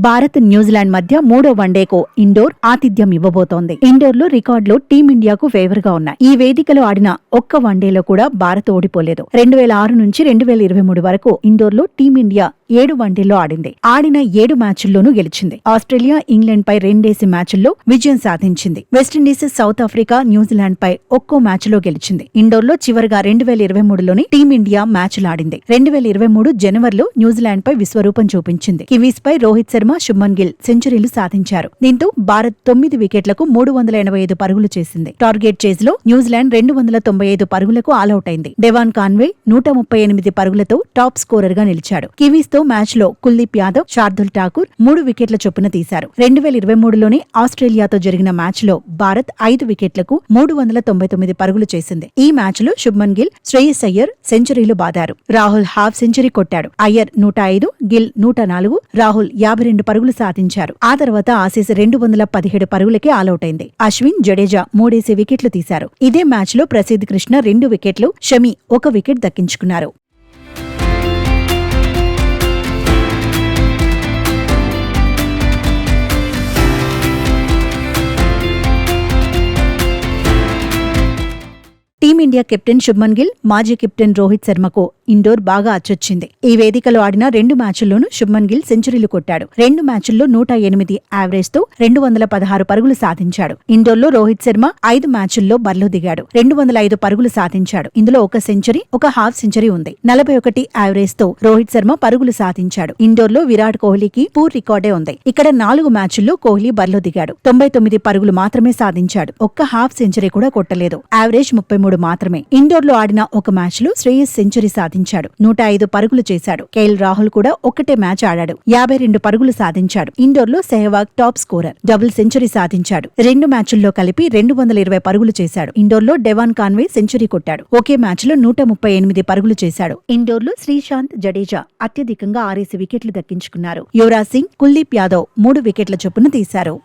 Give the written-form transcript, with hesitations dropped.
Bharat New Zealand మధ్య మూడో వన్డేకు indoor ఆతిథ్యం ఇవ్వబోతోంది. ఇండోర్లో రికార్డులు టీమిండియాకు ఫేవర్ గా ఉన్నాయి. ఈ వేదికలో ఆడిన ఒక్క వన్డేలో కూడా భారత్ ఓడిపోలేదు. 2006 నుంచి 2023 వరకు ఇండోర్లో టీమిండియా 7 వన్డేల్లో ఆడింది. ఆడిన 7 మ్యాచ్ల్లోనూ గెలిచింది. ఆస్ట్రేలియా, ఇంగ్లాండ్ పై 2 మ్యాచ్ల్లో విజయం సాధించింది. వెస్టిండీస్, సౌత్ ఆఫ్రికా, న్యూజిలాండ్ పై ఒక్కో మ్యాచ్లో గెలిచింది. ఇండోర్లో చివరిగా 2023లోని టీమిండియా మ్యాచ్లాడింది. 2023 జనవరిలో న్యూజిలాండ్ పై విశ్వరూపం చూపించింది. కివీస్ పై రోహిత్ శర్మ, శుభ్మన్ గిల్ సెంచరీలు సాధించారు. దీంతో భారత్ 9 వికెట్లకు 385 పరుగులు చేసింది. టార్గెట్ చేజ్ లో న్యూజిలాండ్ 295 పరుగులకు ఆలౌట్ అయింది. డెవాన్ కాన్వే 138 పరుగులతో టాప్ స్కోరర్ గా నిలిచాడు. కివీస్ తో మ్యాచ్ లో కుల్దీప్ యాదవ్, శార్దుల్ ఠాకూర్ 3 వికెట్ల చొప్పున తీశారు. 2023లోని ఆస్ట్రేలియాతో జరిగిన మ్యాచ్ లో భారత్ 5 వికెట్లకు 399 పరుగులు చేసింది. ఈ మ్యాచ్ లో శుభ్మన్ గిల్, శ్రేయస్ అయ్యర్ సెంచరీలు బాదారు. రాహుల్ హాఫ్ సెంచరీ కొట్టాడు. అయ్యర్ 105, గిల్ 104, రాహుల్ 52 పరుగులు సాధించారు. ఆ తర్వాత ఆసీస్ 217 పరుగులకే ఆలౌట్ అయింది. అశ్విన్, జడేజా 3 వికెట్లు తీశారు. ఇదే మ్యాచ్ లో ప్రసిద్ధ్ కృష్ణ 2 వికెట్లు, షమి 1 వికెట్ దక్కించుకున్నారు. టీమిండియా కెప్టెన్ శుభ్మన్ గిల్, మాజీ కెప్టెన్ రోహిత్ శర్మకు ఇండోర్ బాగా అచ్చొచ్చింది. ఈ వేదికలో ఆడిన 2 మ్యాచ్ల్లోనూ శుభ్మన్ గిల్ సెంచరీలు కొట్టాడు. 2 మ్యాచ్ల్లో 108 యావరేజ్ తో 216 పరుగులు సాధించాడు. ఇండోర్లో రోహిత్ శర్మ 5 మ్యాచ్ల్లో బరిలో దిగాడు. 205 పరుగులు సాధించాడు. ఇందులో 1 సెంచరీ, 1 హాఫ్ సెంచరీ ఉంది. 41 యావరేజ్ తో రోహిత్ శర్మ పరుగులు సాధించాడు. ఇండోర్లో విరాట్ కోహ్లీకి పూర్ రికార్డే ఉంది. ఇక్కడ 4 మ్యాచ్ల్లో కోహ్లీ బరిలో దిగాడు. 99 పరుగులు మాత్రమే సాధించాడు. 1 హాఫ్ సెంచరీ కూడా కొట్టలేదు. యావరేజ్ 33 మాత్రమే. ఇండోర్లో ఆడిన 1 మ్యాచ్లో శ్రేయస్ సెంచరీ సాధించాడు. 105 పరుగులు చేశాడు. కేఎల్ రాహుల్ కూడా ఒక్కటే మ్యాచ్ ఆడాడు. 52 పరుగులు సాధించాడు. ఇండోర్లో Sehwag top scorer, double century సాధించాడు. 2 మ్యాచ్ల్లో కలిపి 220 పరుగులు చేశాడు. ఇండోర్లో డెవాన్ కాన్వే సెంచరీ కొట్టాడు. ఒకే మ్యాచ్లో 138 పరుగులు చేశాడు. ఇండోర్లో శ్రీశాంత్, జడేజా అత్యధికంగా 6 వికెట్లు దక్కించుకున్నారు. యువరాజ్ సింగ్, కుల్దీప్ యాదవ్ 3 వికెట్ల చొప్పున తీశారు.